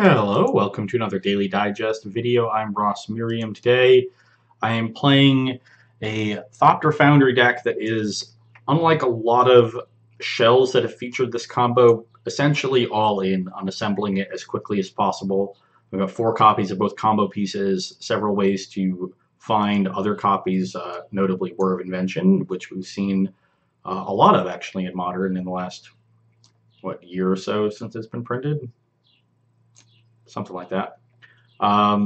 Hello, welcome to another Daily Digest video. I'm Merriam. Today I am playing a Thopter Foundry deck that is, unlike a lot of shells that have featured this combo, essentially all in on assembling it as quickly as possible. We've got 4 copies of both combo pieces, several ways to find other copies, notably War of Invention, which we've seen a lot of actually in Modern in the last, year or so since it's been printed? Something like that. I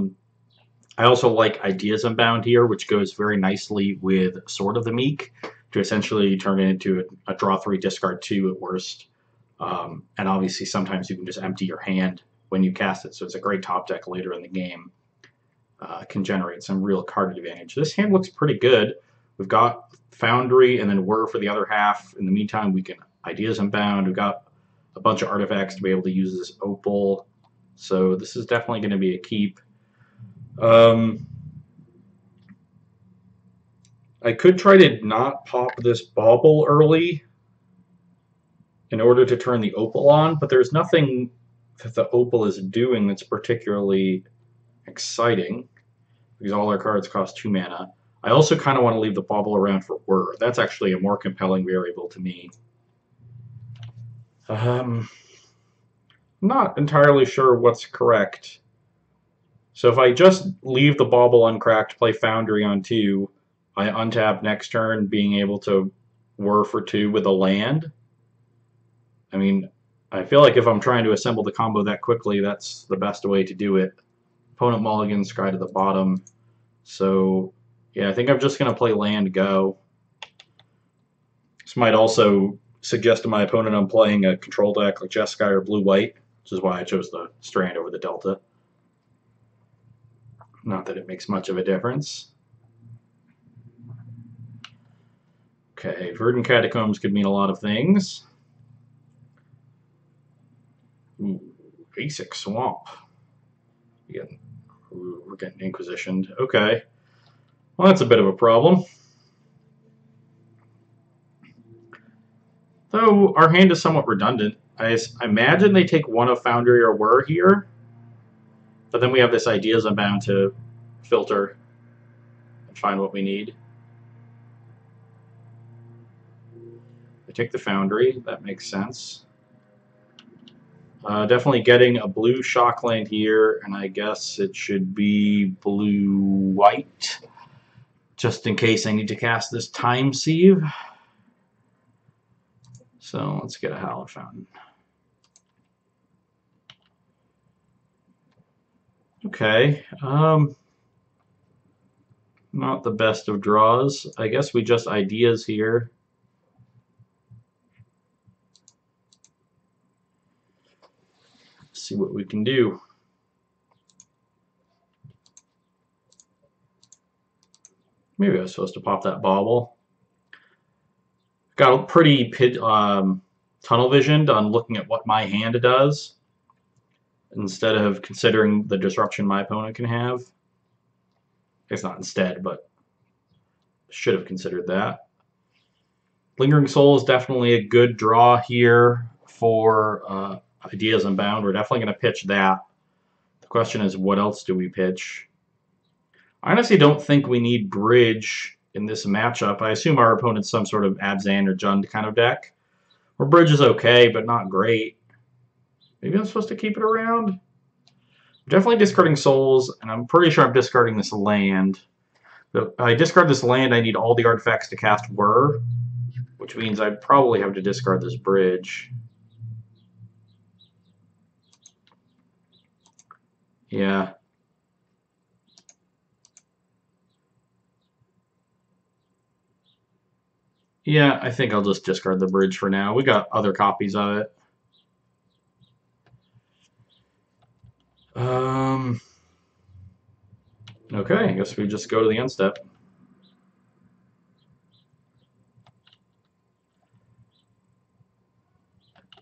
also like Ideas Unbound here, which goes very nicely with Sword of the Meek to essentially turn it into a draw 3, discard 2 at worst. And obviously sometimes you can just empty your hand when you cast it, so it's a great top deck later in the game. Can generate some real card advantage. This hand looks pretty good. We've got Foundry and then Whir for the other half. In the meantime, we can Ideas Unbound. We've got a bunch of artifacts to be able to use this Opal. So this is definitely going to be a keep. I could try to not pop this bauble early in order to turn the Opal on, but there's nothing that the Opal is doing that's particularly exciting because all our cards cost 2 mana. I also kind of want to leave the bauble around for Whir. That's actually a more compelling variable to me. Not entirely sure what's correct. So if I just leave the bauble uncracked, play Foundry on 2, I untap next turn, being able to Whir for 2 with a land. I mean, I feel like if I'm trying to assemble the combo that quickly, that's the best way to do it. Opponent mulligans, scry to the bottom. So, yeah, I think I'm just going to play land go. This might also suggest to my opponent I'm playing a control deck like Jeskai or blue-white, which is why I chose the Strand over the Delta. Not that it makes much of a difference. Okay, Verdant Catacombs could mean a lot of things. Ooh, basic Swamp. We're getting Inquisitioned. Okay. Well, that's a bit of a problem. Though our hand is somewhat redundant. I imagine they take one of Foundry or Whir here, but then we have this Ideas Unbound to filter and find what we need. I take the Foundry. That makes sense. Definitely getting a blue Shockland here, and I guess it should be blue-white, just in case I need to cast this Time Sieve. So let's get a Hallowed Fountain. Okay, not the best of draws. I guess we just Ideas here. See what we can do. Maybe I was supposed to pop that bauble. Got a pretty tunnel visioned on looking at what my hand does instead of considering the disruption my opponent can have. It's not instead, but should have considered that. Lingering Soul is definitely a good draw here for Ideas Unbound. We're definitely going to pitch that. The question is, what else do we pitch? I honestly don't think we need Bridge in this matchup. I assume our opponent's some sort of Abzan or Jund kind of deck. Where Bridge is okay, but not great. Maybe I'm supposed to keep it around? I'm definitely discarding Souls, and I'm pretty sure I'm discarding this land. If I discard this land, I need all the artifacts to cast Whir, which means I'd probably have to discard this Bridge. Yeah. Yeah, I think I'll just discard the Bridge for now. We got other copies of it. Okay, I guess we just go to the end step.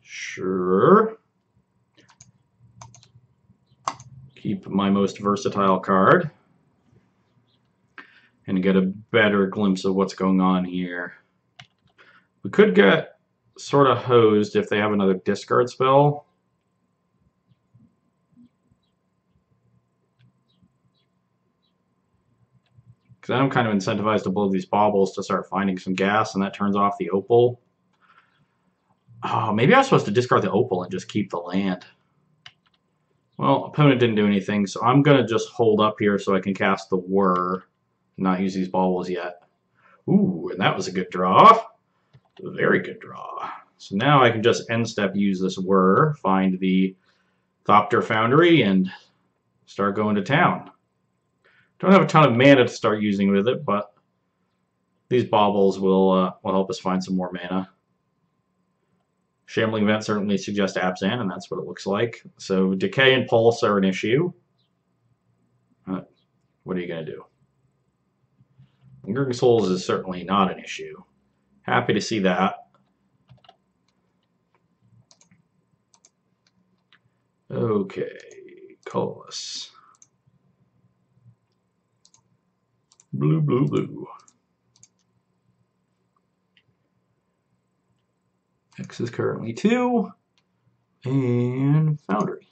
Sure. Keep my most versatile card. And get a better glimpse of what's going on here. We could get sort of hosed if they have another discard spell. Because I'm kind of incentivized to blow these baubles to start finding some gas, and that turns off the opal. Oh, maybe I was supposed to discard the opal and just keep the land. Well, opponent didn't do anything, so I'm going to just hold up here so I can cast the whir. Not use these baubles yet. Ooh, and that was a good draw. A very good draw. So now I can just end step use this whir, find the Thopter Foundry, and start going to town. Don't have a ton of mana to start using with it, but these baubles will help us find some more mana. Shambling Vent certainly suggests Abzan, and that's what it looks like. So Decay and Pulse are an issue. What are you going to do? Lingering Souls is certainly not an issue. Happy to see that. Okay, colorless. Blue, blue, blue. X is currently 2. And Foundry.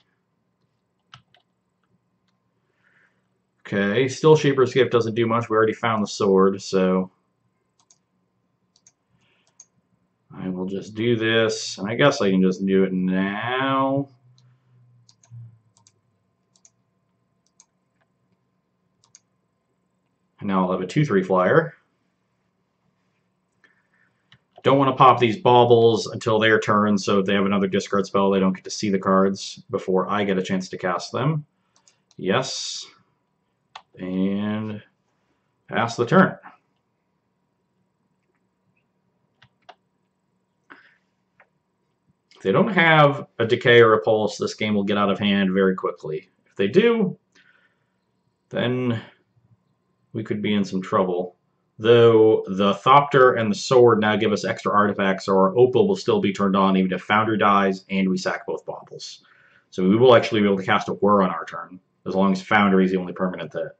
Okay, still Shaper's Gift doesn't do much. We already found the sword, so I will just do this. And I guess I can just do it now. And now I'll have a 2/3 flyer. Don't want to pop these baubles until their turn, so if they have another discard spell, they don't get to see the cards before I get a chance to cast them. Yes. And pass the turn. If they don't have a Decay or a Pulse, this game will get out of hand very quickly. If they do, then we could be in some trouble. Though the Thopter and the Sword now give us extra artifacts, so our Opal will still be turned on even if Foundry dies and we sack both baubles. So we will actually be able to cast a Whir on our turn, as long as Foundry is the only permanent that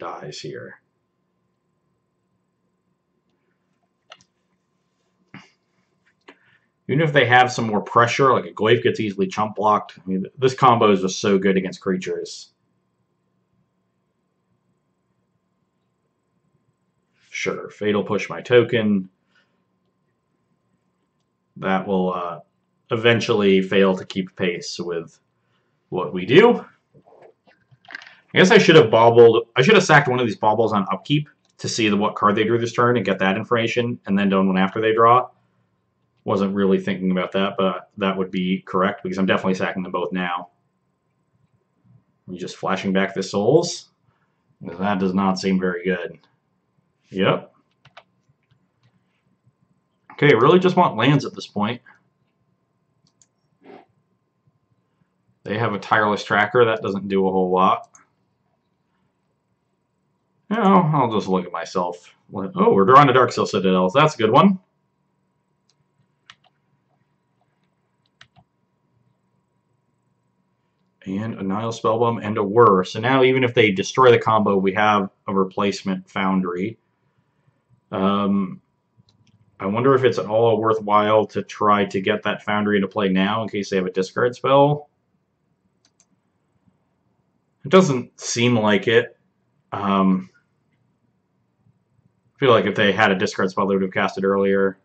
dies here. Even if they have some more pressure, like a Glaive gets easily chump blocked, I mean, this combo is just so good against creatures. Sure, Fatal Push my token. That will eventually fail to keep pace with what we do. I guess I should have sacked one of these baubles on upkeep to see what card they drew this turn and get that information, and then done one after they draw. Wasn't really thinking about that, but that would be correct because I'm definitely sacking them both now. I'm just flashing back the souls. That does not seem very good. Yep. Okay, really just want lands at this point. They have a Tireless Tracker. That doesn't do a whole lot. No, I'll just look at myself. Oh, we're drawing a Darksteel Citadel. That's a good one. And a Nile Spellbomb and a Whir. So now even if they destroy the combo, we have a replacement Foundry. I wonder if it's at all worthwhile to try to get that Foundry into play now in case they have a discard spell. It doesn't seem like it. I feel like if they had a discard spell, they would have cast it earlier.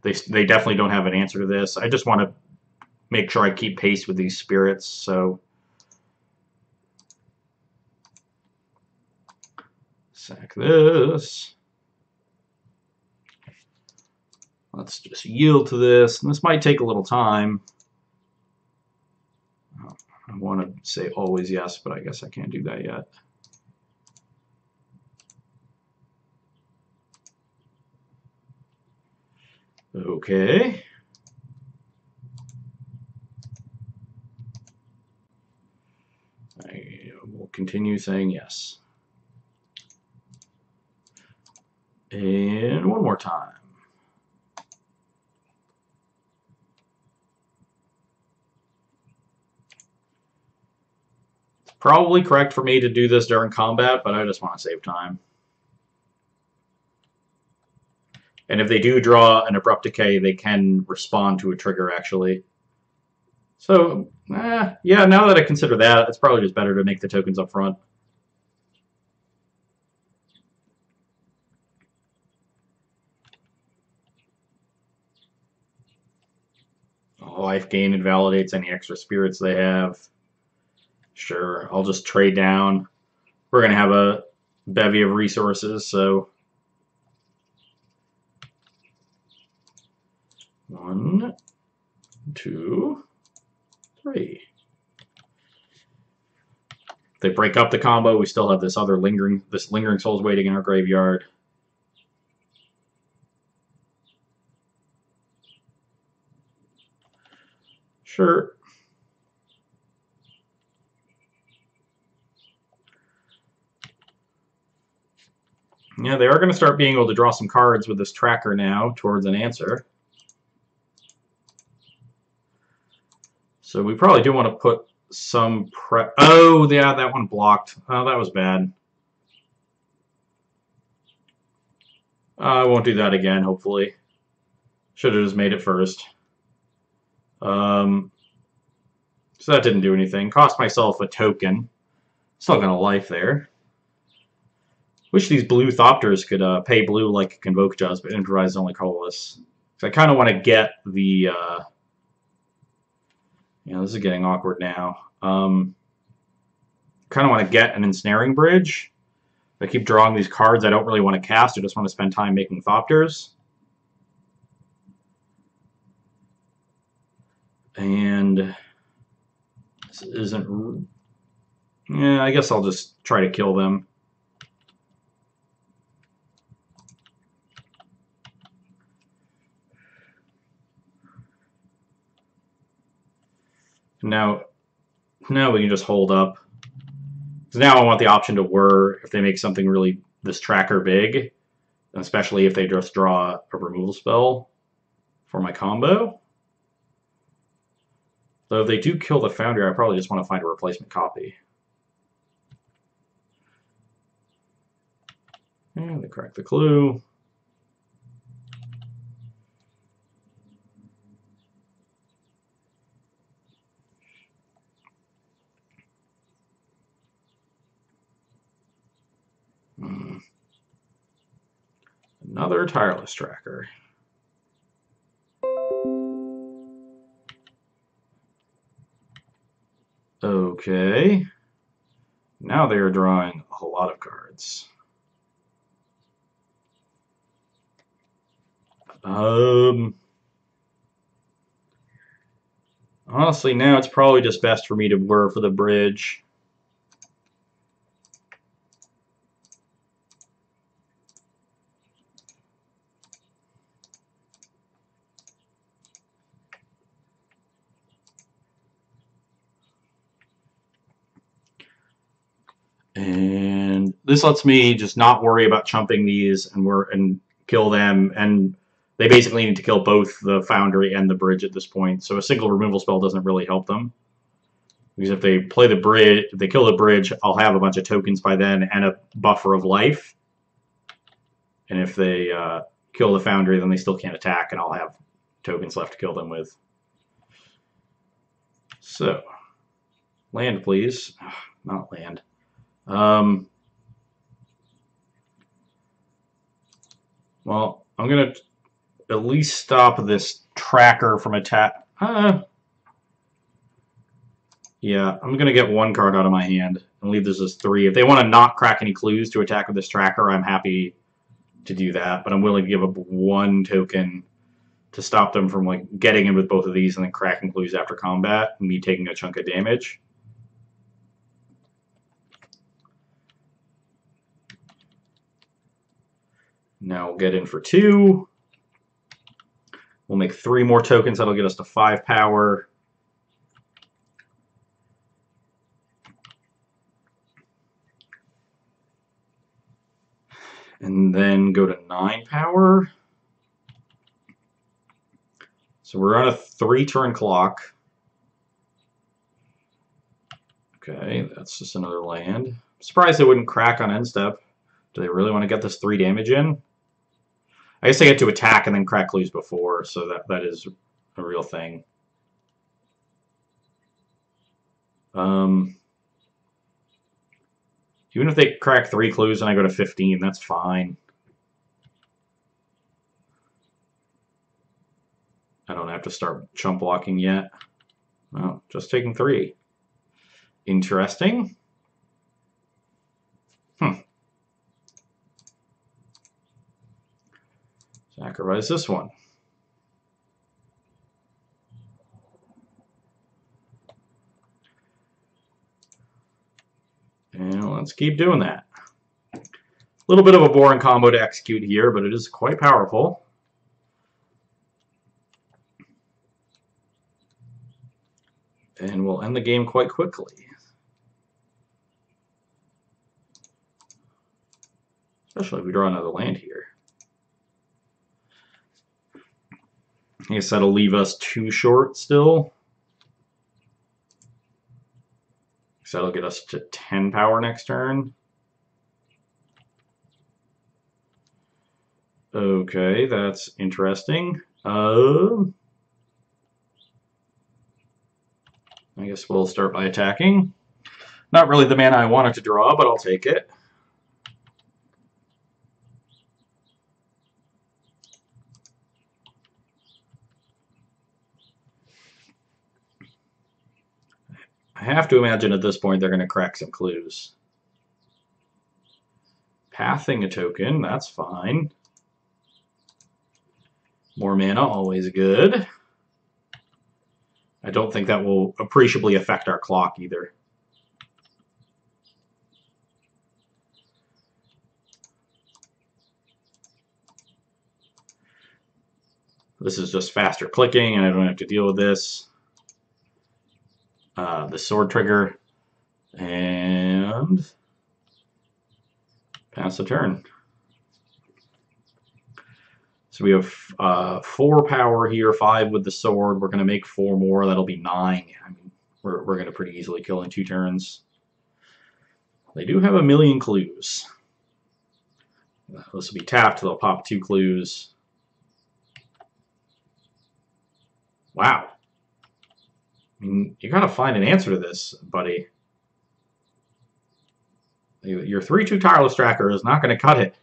They definitely don't have an answer to this. I just want to make sure I keep pace with these spirits, so sack this. Let's just yield to this, and this might take a little time. I want to say always yes, but I guess I can't do that yet. Okay. I will continue saying yes. And one more time. It's probably correct for me to do this during combat, but I just want to save time. And if they do draw an Abrupt Decay, they can respond to a trigger, actually. So, yeah, now that I consider that, it's probably just better to make the tokens up front. Life gain invalidates any extra spirits they have. Sure, I'll just trade down. We're going to have a bevy of resources, so... 1, 2, 3. If they break up the combo, we still have this lingering souls waiting in our graveyard. Sure. Yeah, they are going to start being able to draw some cards with this tracker now towards an answer. So we probably do want to put some prep. Oh, yeah, that one blocked. Oh, that was bad. I won't do that again, hopefully. Should have just made it first. So that didn't do anything. Cost myself a token. Still got a life there. Wish these blue Thopters could pay blue like Convoke does, but improvise only colorless. So I kind of want to get the... this is getting awkward now. Kind of want to get an Ensnaring Bridge. If I keep drawing these cards I don't really want to cast. I just want to spend time making Thopters. And this isn't... Yeah, I guess I'll just try to kill them. Now we can just hold up. So now I want the option to whir if they make something really this tracker big, especially if they just draw a removal spell for my combo. So if they do kill the Foundry, I probably just want to find a replacement copy. And they crack the clue. Another Tireless Tracker. Okay. Now they are drawing a lot of cards. Honestly, now it's probably just best for me to whir for the bridge. And this lets me just not worry about chumping these and kill them. And they basically need to kill both the Foundry and the bridge at this point. So a single removal spell doesn't really help them. Because if they play the bridge, if they kill the bridge, I'll have a bunch of tokens by then and a buffer of life. And if they kill the Foundry, then they still can't attack, and I'll have tokens left to kill them with. So, land, please. Not land. Well, I'm going to at least stop this tracker from attack. Yeah, I'm going to get one card out of my hand and leave this as 3. If they want to not crack any clues to attack with this tracker, I'm happy to do that. But I'm willing to give up 1 token to stop them from like getting in with both of these and then cracking clues after combat and me taking a chunk of damage. Now we'll get in for 2. We'll make 3 more tokens. That'll get us to 5 power. And then go to 9 power. So we're on a 3-turn clock. Okay, that's just another land. I'm surprised they wouldn't crack on end step. Do they really want to get this 3 damage in? I guess they get to attack and then crack clues before, so that is a real thing. Even if they crack 3 clues and I go to 15, that's fine. I don't have to start chump blocking yet. Well, just taking 3. Interesting. Sacrifice this one. And let's keep doing that. A little bit of a boring combo to execute here, but it is quite powerful. And we'll end the game quite quickly. Especially if we draw another land here. I guess that'll leave us 2 short still. So that'll get us to 10 power next turn. Okay, that's interesting. I guess we'll start by attacking. Not really the mana I wanted to draw, but I'll take it. I have to imagine at this point they're going to crack some clues. Pathing a token, that's fine. More mana, always good. I don't think that will appreciably affect our clock either. This is just faster clicking, and I don't have to deal with this. The sword trigger, and pass the turn. So we have 4 power here, 5 with the sword. We're going to make 4 more. That'll be 9. I mean, we're going to pretty easily kill in 2 turns. They do have a million clues. This will be tapped. They'll pop 2 clues. Wow. I mean, you gotta find an answer to this, buddy. Your 3/2 Tireless Tracker is not going to cut it.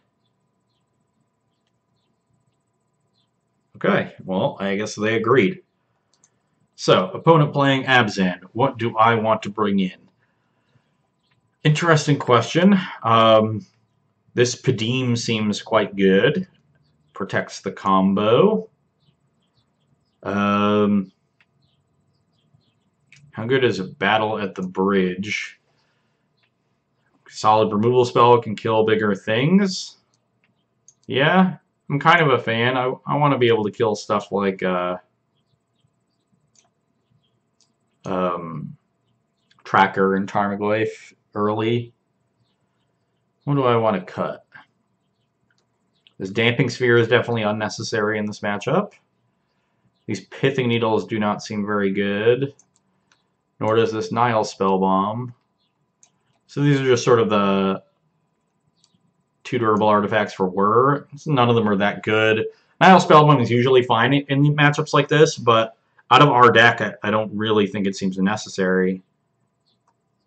Okay, well, I guess they agreed. So, opponent playing Abzan. What do I want to bring in? Interesting question. This Padim seems quite good. Protects the combo. How good is a Battle at the Bridge? Solid removal spell can kill bigger things. Yeah, I'm kind of a fan. I want to be able to kill stuff like Tracker and Tarmogoyf early. What do I want to cut? This Damping Sphere is definitely unnecessary in this matchup. These Pithing Needles do not seem very good. Nor does this Nile Spellbomb. So these are just sort of the 2 durable artifacts for Whir. None of them are that good. Nile Spellbomb is usually fine in matchups like this, but out of our deck, I don't really think it seems necessary.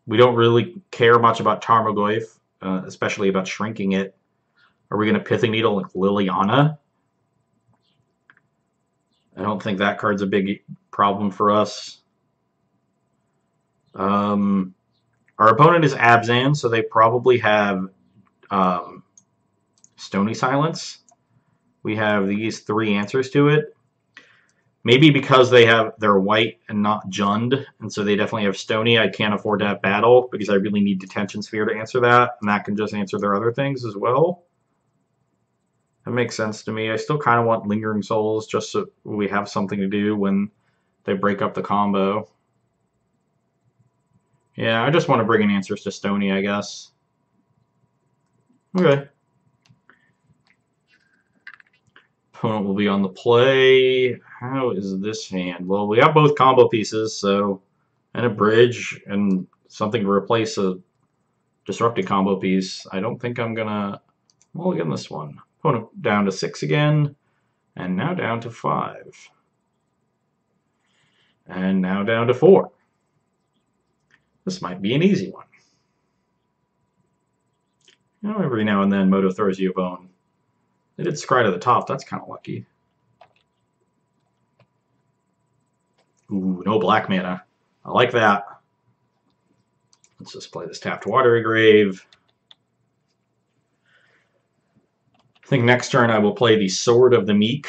We don't really care much about Tarmogoyf, especially about shrinking it. Are we going to Pithing Needle like Liliana? I don't think that card's a big problem for us. Our opponent is Abzan, so they probably have Stony Silence. We have these 3 answers to it. Maybe because they're white and not Jund, and so they definitely have Stony. I can't afford to have Battle because I really need Detention Sphere to answer that, and that can just answer their other things as well. That makes sense to me. I still kind of want Lingering Souls just so we have something to do when they break up the combo. Yeah, I just want to bring in answers to Stony, I guess. Okay. Opponent will be on the play. How is this hand? Well, we have both combo pieces, so, and a bridge, and something to replace a disrupted combo piece. I don't think I'm gonna mulligan this one. Opponent down to 6 again, and now down to 5. And now down to 4. This might be an easy one. You know, every now and then Moto throws you a bone. They did Scry to the top. That's kind of lucky. Ooh, no black mana. I like that. Let's just play this tapped Watery Grave. I think next turn I will play the Sword of the Meek,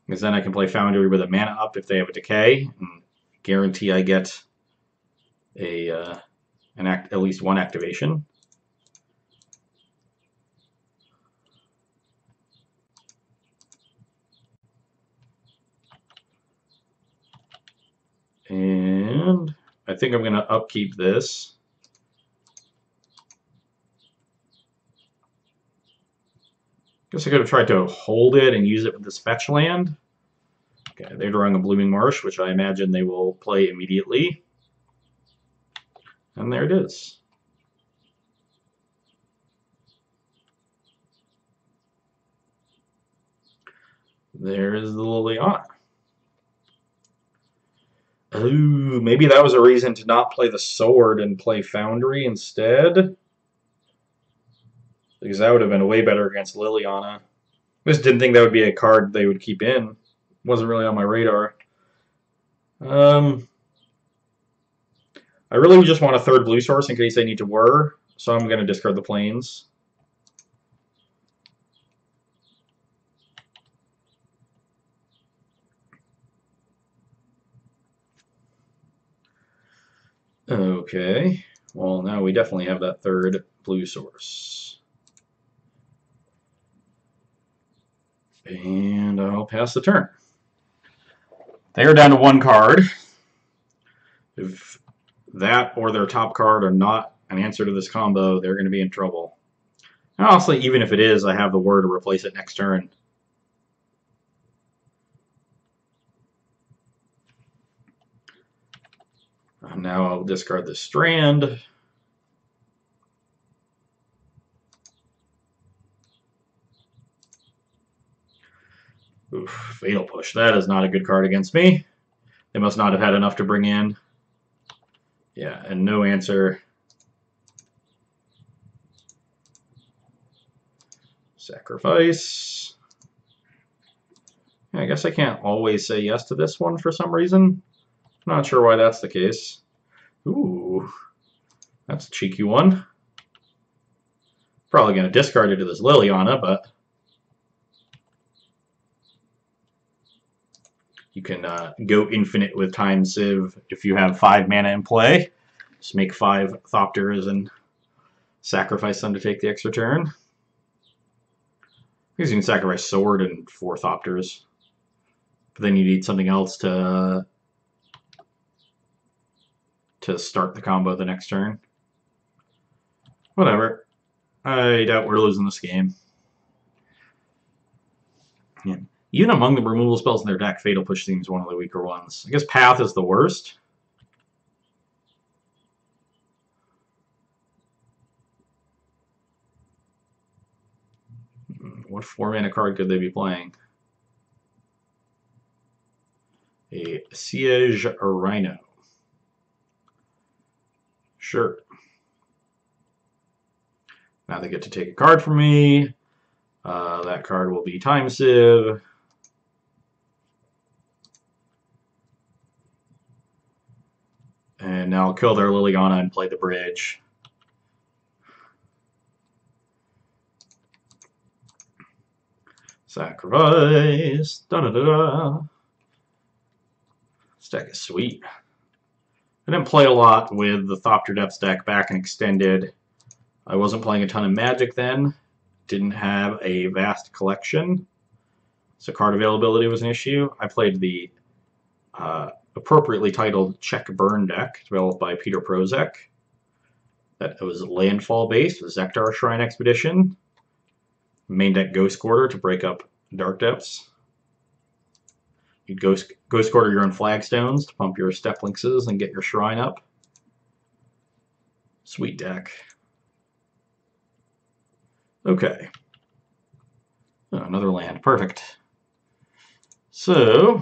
because then I can play Foundry with a mana up if they have a decay, and guarantee I get at least one activation. And I think I'm going to upkeep this. Guess I could have tried to hold it and use it with this fetch land. Okay, they're drawing a Blooming Marsh, which I imagine they will play immediately. And there it is. There's the Liliana. Oh, maybe that was a reason to not play the Sword and play Foundry instead. Because that would have been way better against Liliana. I just didn't think that would be a card they would keep in. Wasn't really on my radar. I really just want a third blue source in case they need to whir, so I'm going to discard the plains. Okay, well now we definitely have that third blue source. And I'll pass the turn. They are down to one card. If that or their top card are not an answer to this combo, they're going to be in trouble. And honestly, even if it is, I have the whir to replace it next turn. Now I'll discard the Strand. Oof, Fatal Push. That is not a good card against me. They must not have had enough to bring in. Yeah, and no answer. Sacrifice. Yeah, I guess I can't always say yes to this one for some reason. Not sure why that's the case. Ooh, that's a cheeky one. Probably going to discard it to this Liliana, but you can go infinite with Time Sieve if you have 5 mana in play. Just make 5 Thopters and sacrifice them to take the extra turn. Because you can sacrifice Sword and 4 Thopters. But then you need something else to start the combo the next turn. Whatever. I doubt we're losing this game. Yeah. Even among the removal spells in their deck, Fatal Push seems one of the weaker ones. I guess Path is the worst. What 4-mana card could they be playing? A Siege Rhino. Sure. Now they get to take a card from me. That card will be Time Sieve. And now I'll kill their Liliana and play the bridge. Sacrifice. Da-da-da-da. This deck is sweet. I didn't play a lot with the Thopter Depths deck back in Extended. I wasn't playing a ton of Magic then. Didn't have a vast collection. So card availability was an issue. I played the appropriately titled Check Burn deck, developed by Peter Prozek. That was landfall based with Zektar Shrine Expedition. Main deck Ghost Quarter to break up Dark Depths. You'd Ghost Quarter your own flagstones to pump your Stepplinks and get your shrine up. Sweet deck. Okay. Oh, another land. Perfect. So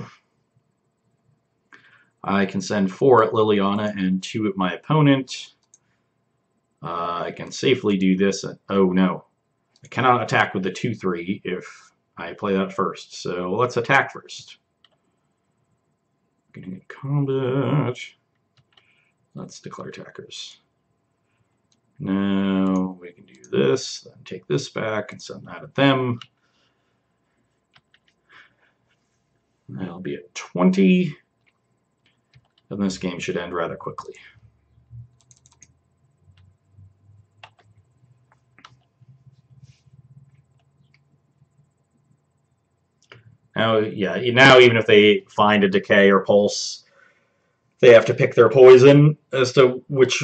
I can send 4 at Liliana and 2 at my opponent. I can safely do this. Oh no. I cannot attack with the 2/3 if I play that first. So let's attack first. Getting in combat. Let's declare attackers. Now we can do this, then take this back and send that at them. That'll be at 20. And this game should end rather quickly. Now, yeah, now even if they find a decay or pulse, they have to pick their poison as to which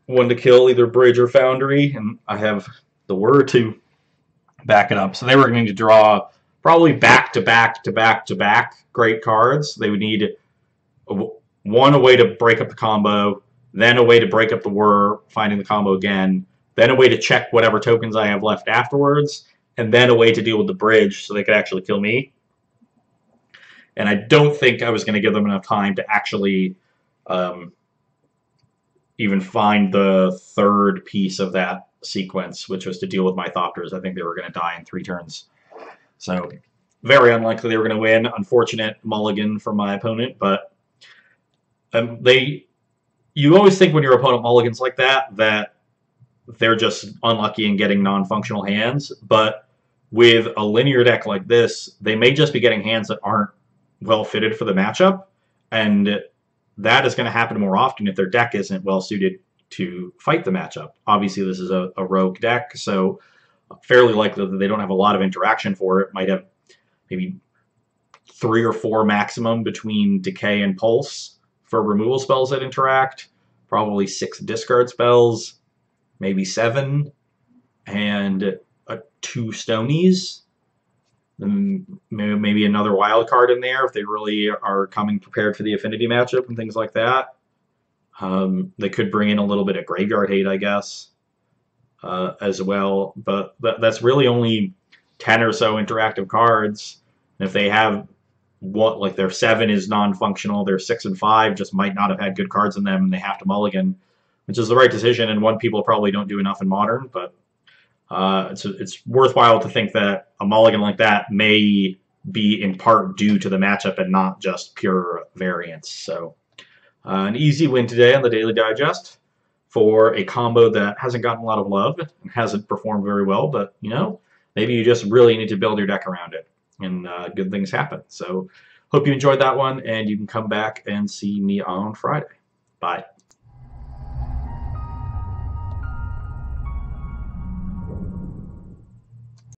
one to kill, either Bridge or Foundry, and I have the word to back it up. So they were going to draw probably back-to-back great cards. They would need one, a way to break up the combo, then a way to break up the whir, finding the combo again, then a way to check whatever tokens I have left afterwards, and then a way to deal with the Bridge so they could actually kill me. And I don't think I was going to give them enough time to actually even find the third piece of that sequence, which was to deal with my Thopters. I think they were going to die in 3 turns. So very unlikely they were going to win. Unfortunate mulligan for my opponent, but you always think when your opponent mulligans like that they're just unlucky in getting non-functional hands. But with a linear deck like this, they may just be getting hands that aren't well fitted for the matchup, and that is going to happen more often if their deck isn't well suited to fight the matchup. Obviously, this is a rogue deck, so fairly likely that they don't have a lot of interaction for it. Might have maybe 3 or 4 maximum between Decay and Pulse for removal spells that interact, probably 6 discard spells, maybe 7, and 2 Stonies. And maybe another wild card in there if they really are coming prepared for the affinity matchup and things like that. They could bring in a little bit of graveyard hate, I guess, as well. But that's really only 10 or so interactive cards. And if they have like their 7 is non-functional, their 6 and 5 just might not have had good cards in them, and they have to mulligan, which is the right decision. And one people probably don't do enough in Modern, but it's worthwhile to think that a mulligan like that may be in part due to the matchup and not just pure variance. So an easy win today on the Daily Digest for a combo that hasn't gotten a lot of love and hasn't performed very well, but maybe you just really need to build your deck around it, and good things happen. So hope you enjoyed that one, and you can come back and see me on Friday. Bye.